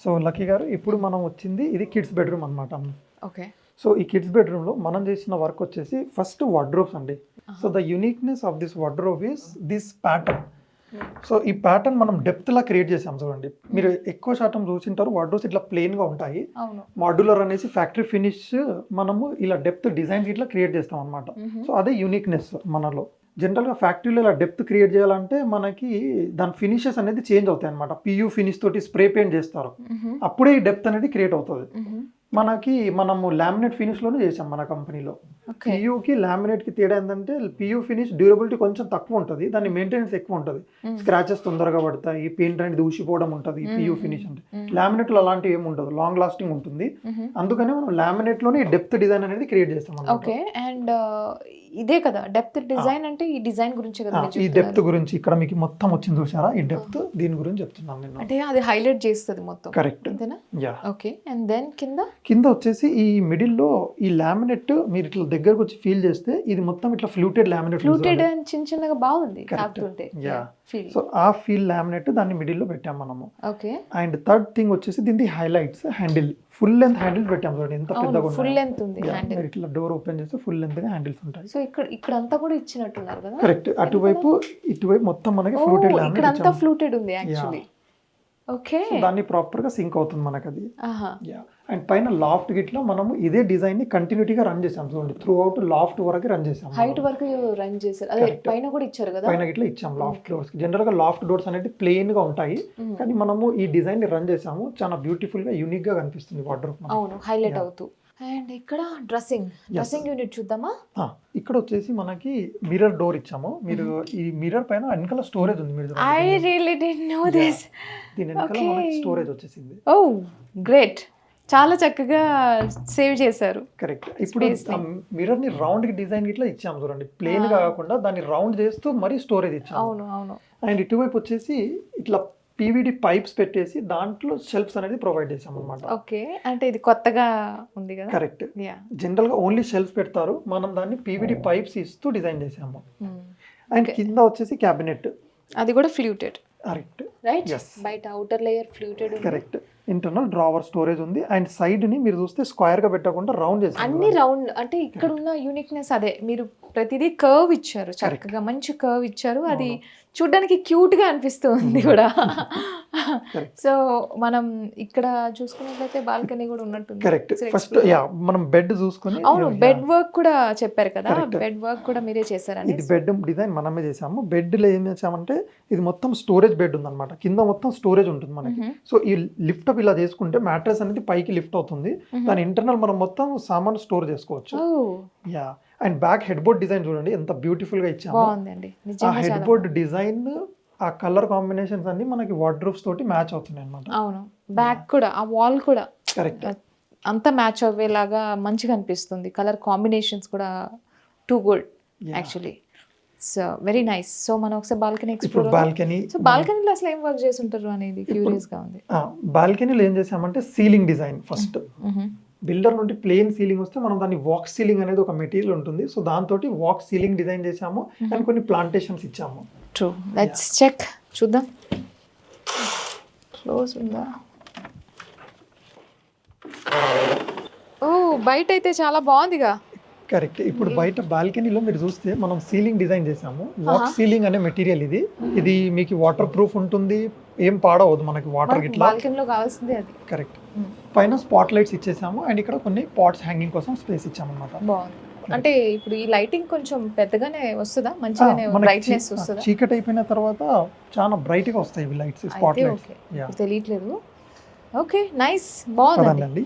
So lucky గారు ఇప్పుడు మనం వచ్చింది ఇది కిడ్స్ బెడ్రూమ్ అనమాట. ఓకే. సో ఈ కిడ్స్ బెడ్రూమ్లో మనం చేసిన వర్క్ వచ్చేసి ఫస్ట్ వార్డ్రోబ్స్ అండి. So the uniqueness of this wardrobe is this pattern. So ఈ ప్యాటర్న్ మనం డెప్త్ లా క్రియేట్ చేసాం చూడండి. మీరు ఎక్కువ శాతం చూసింటారు వార్డ్రోబ్స్ ఇట్లా ప్లెయిన్ గా ఉంటాయి. మాడ్యులర్ అనేసి ఫ్యాక్టరీ ఫినిష్ మనము ఇలా డెప్త్ డిజైన్ ఇట్లా క్రియేట్ చేస్తాం అనమాట. సో అదే యూనిక్నెస్ మనలో. జనరల్గా ఫ్యాక్టరీలో ఇలా డెప్త్ క్రియేట్ చేయాలంటే మనకి దాని ఫినిషెస్ అనేది చేంజ్ అవుతాయి అనమాట. పియూ ఫినిష్ తోటి స్ప్రే పెయింట్ చేస్తారు, అప్పుడే ఈ డెప్త్ అనేది క్రియేట్ అవుతుంది. మనము లామినేట్ ఫినిష్ లోనే చేసాం మన కంపెనీలో. పియూకి లామినేట్ కి తేడా ఏంటంటే పియూ ఫినిష్ డ్యూరబిలిటీ కొంచెం తక్కువ ఉంటుంది, దాని మెయింటెనెన్స్ ఎక్కువ ఉంటుంది, స్క్రాచెస్ తొందరగా పడతాయి, పెయింట్ అనేది ఊసిపోవడం ఉంటుంది. పియూ ఫినిష్ అంటే లామినేట్ లో అలాంటివి ఏమి ఉండదు, లాంగ్ లాస్టింగ్ ఉంటుంది. అందుకనే మనం లామినేట్ లోనే డెప్త్ డిజైన్ అనేది క్రియేట్ చేస్తాం. ఓకే. అండ్ ఇదే కదా డెప్త్ డిజైన్ అంటే, ఈ డిజైన్ గురించి కదా ఈ డెప్త్ గురించి ఇక్కడ మీకు మొత్తం వచ్చింది చూసారా, ఈ డెప్త్ దీని గురించి చెప్తున్నాను నేను. అంటే అది హైలైట్ చేస్తుంది మొత్తం. కరెక్ట్. అంతేనా? యా. ఓకే. అండ్ దెన్ కింద వచ్చేసి ఈ మిడిల్ లో ఈ లామినేట్ మీరు ఇట్లా దగ్గరకు వచ్చి ఫీల్ చేస్తే ఇది మొత్తం ఇట్లా ఫ్లూటెడ్ లామినేట్. ఫ్లూటెడ్ అండ్ చిన్న చిన్నగా బాగుంది. సో ఆ ఫీల్ లామినేట్ దాన్ని మిడిల్ లో పెట్టాం మనము. ఓకే. అండ్ థర్డ్ థింగ్ వచ్చేసి దీని highlights handle, full length handles పెట్టాం చూడండి, ఎంత పెద్దగా ఫుల్ లెంత్ ఉంది హ్యాండిల్. ఇట్లా డోర్ ఓపెన్ చేస్తే ఫుల్ లెంత్ గా హ్యాండిల్స్ ఉంటాయి. సో ఇక్కడ అంతా కూడా ఇచ్చినట్టున్నారు కదా. కరెక్ట్. అటువైపు ఇటువైపు మొత్తం మనకి ఫ్లూటెడ్ లామినేట్, ఇక్కడ అంతా ఫ్లూటెడ్ ఉంది యాక్చువల్లీ. ఓకే. దాన్ని ప్రాపర్ గా సింక్ అవుతుంది మనకి అది. అండ్ పైన లాఫ్ట్ గిట్లా మనము ఇదే డిజైన్ ని కంటిన్యూటీగా రన్ చేసాం చూడండి, త్రూ అవుట్ లాఫ్ట్ వరకు రన్ చేసాం, హైట్ వరకు రన్ చేశారు. అదే పైన కూడా ఇచ్చారు కదా, పైన గిట్లా ఇచ్చాం. లాఫ్ట్ డోర్స్ జనరల్ గా లాఫ్ట్ డోర్స్ అనేది ప్లెయిన్ గా ఉంటాయి, కానీ మనము ఈ డిజైన్ ని రన్ చేసాము, చాలా బ్యూటిఫుల్ గా యూనిక్ గా కనిపిస్తుంది వార్డ్రోబ్. అవును, హైలైట్ అవుతూ. అండ్ ఇక్కడ డ్రెస్సింగ్ యూనిట్ చూద్దామా. ఇక్కడ వచ్చేసి మనకి మిర్రర్ డోర్ ఇచ్చాము. మీరు ఈ మిర్రర్ పైన వెనకాల స్టోరేజ్ ఉంది. మీరు I really didn't know this. దీని వెనకాల మనకి స్టోరేజ్ వచ్చేసింది. ఓ గ్రేట్, చాలా చక్కగా సేవ్ చేశారు. కరెక్ట్. ఇప్పుడు మిర్రర్ ని రౌండ్ కి డిజైన్ ఇట్లా ఇచ్చాము చూడండి, ప్లేన్ గా కాకుండా దాన్ని రౌండ్ చేస్తూ మరీ స్టోరేజ్ ఇచ్చాము. అవును. అండ్ ఇటువైపు వచ్చేసి ఇట్లా పీవీడీ పైప్స్ పెట్టేసి దాంట్లో షెల్ఫ్స్ అనేది ప్రొవైడ్ చేసాం అనమాట. ఓకే. అంటే ఇది కొత్తగా ఉంది కదా. కరెక్ట్. జనరల్ గా ఓన్లీ షెల్ఫ్స్ పెడతారు, మనం దాన్ని పీవీడీ పైప్స్ ఇస్తూ డిజైన్ చేసాము. అండ్ కింద వచ్చేసి క్యాబినెట్, అది కూడా ఫ్లూటెడ్. కరెక్ట్. రైట్. బయట అవుటర్ లేయర్ ఫ్లూటెడ్ ఉంది. కరెక్ట్. ఇంటర్నల్ డ్రావర్ స్టోరేజ్ ఉంది. అండ్ సైడ్ ని మీరు చూస్తే స్క్వేర్ గా పెట్టకుండా రౌండ్ చేశారు. అన్ని రౌండ్. అంటే ఇక్కడ ఉన్న యూనిక్నెస్ అదే, మీరు ప్రతిదీ కర్వ్ ఇచ్చారు, చక్కగా మంచి కర్వ్ ఇచ్చారు. అది చూడడానికి క్యూట్ గా అనిపిస్తుంది కూడా. సో మనం ఇక్కడ చూసుకున్నట్లయితే బాల్కనీ కూడా ఉన్నట్టుంది. కరెక్ట్. ఫస్ట్ మనం బెడ్ చూసుకుని, అవును, బెడ్ వర్క్ కూడా చెప్పారు కదా, బెడ్ వర్క్ కూడా మీరే చేశారని. ఇది బెడ్ డిజైన్ మనమే చేసాము. బెడ్ లో ఏం చేసామంటే ఇది మొత్తం స్టోరేజ్ బెడ్ ఉందన్నమాట, కింద మొత్తం స్టోరేజ్ ఉంటుంది మనకి. సో ఈ లిఫ్ట్ అప్ ఇలా చేసుకుంటే మ్యాట్రెస్ అనేది పైకి లిఫ్ట్ అవుతుంది, దాని ఇంటర్నల్ మనం మొత్తం సామాన్ స్టోర్ చేసుకోవచ్చు. And back head board design చూడండి ఎంత బ్యూటిఫుల్ గా ఇచ్చాము. ఆ హెడ్ బోర్డ్ డిజైన్, ఆ కలర్ కాంబినేషన్స్ అన్ని మనకి వార్డ్రోబ్స్ తోటి మ్యాచ్ అవుతున్నాయి అన్నమాట. అవును, బ్యాక్ కూడా ఆ వాల్ కూడా కరెక్ట్ అంతా మ్యాచ్ అవ్వేలాగా మంచిగా అనిపిస్తుంది. కలర్ కాంబినేషన్స్ కూడా too good actually. So very nice. So మనం ఒకసారి బాల్కనీ ఎక్స్ప్లోర్. బాల్కనీలో అసలు ఏం వర్క్ చేసి ఉంటారు అనేది క్యూరియస్ గా ఉంది. బాల్కనీలో ఏం చేసామంటే సీలింగ్ డిజైన్, ఫస్ట్ బిల్డర్ నుండి ప్లేన్ సీలింగ్ వస్తే మనం దాన్ని వాక్ సీలింగ్ అనేది ఒక మెటీరియల్ ఉంటుంది, సో దాంతో వాక్ సీలింగ్ డిజైన్ చేసాము. అండ్ కొన్ని ప్లాంటేషన్స్ ఇచ్చాము. ట్రూ. లెట్స్ చెక్, చూద్దాం. క్లోజ్ ఉందా? ఓ బయట అయితే చాలా బాగుందిగా. కరెక్ట్. ఇప్పుడు బయట బాల్కనీలో మీరు చూస్తే మనం సీలింగ్ డిజైన్ చేసాము. వాక్ సీలింగ్ అనే మెటీరియల్ ఇది మీకు వాటర్ ప్రూఫ్ ఉంటుంది, ఏం పాడవద్దు మనకి వాటర్ గిట్లా. బాల్కనీలో కావాల్సింది అది. కరెక్ట్. పైన స్పాట్ లైట్స్ ఇచ్చేసాము అండ్ ఇక్కడ కొన్ని పాట్స్ హ్యాంగింగ్ కోసం స్పేస్ ఇచ్చాము అన్నమాట. బాగుంది. అంటే ఇప్పుడు ఈ లైటింగ్ కొంచెం పెద్దగానే వస్తుందా, మంచిగానే బ్రైట్నెస్ వస్తుందా? చీకటి అయిపోయిన తర్వాత చాలా బ్రైట్ గా వస్తాయి ఇవి లైట్స్, స్పాట్ లైట్స్. తెలియట్లేదు. ఓకే, నైస్, బాగుందండి.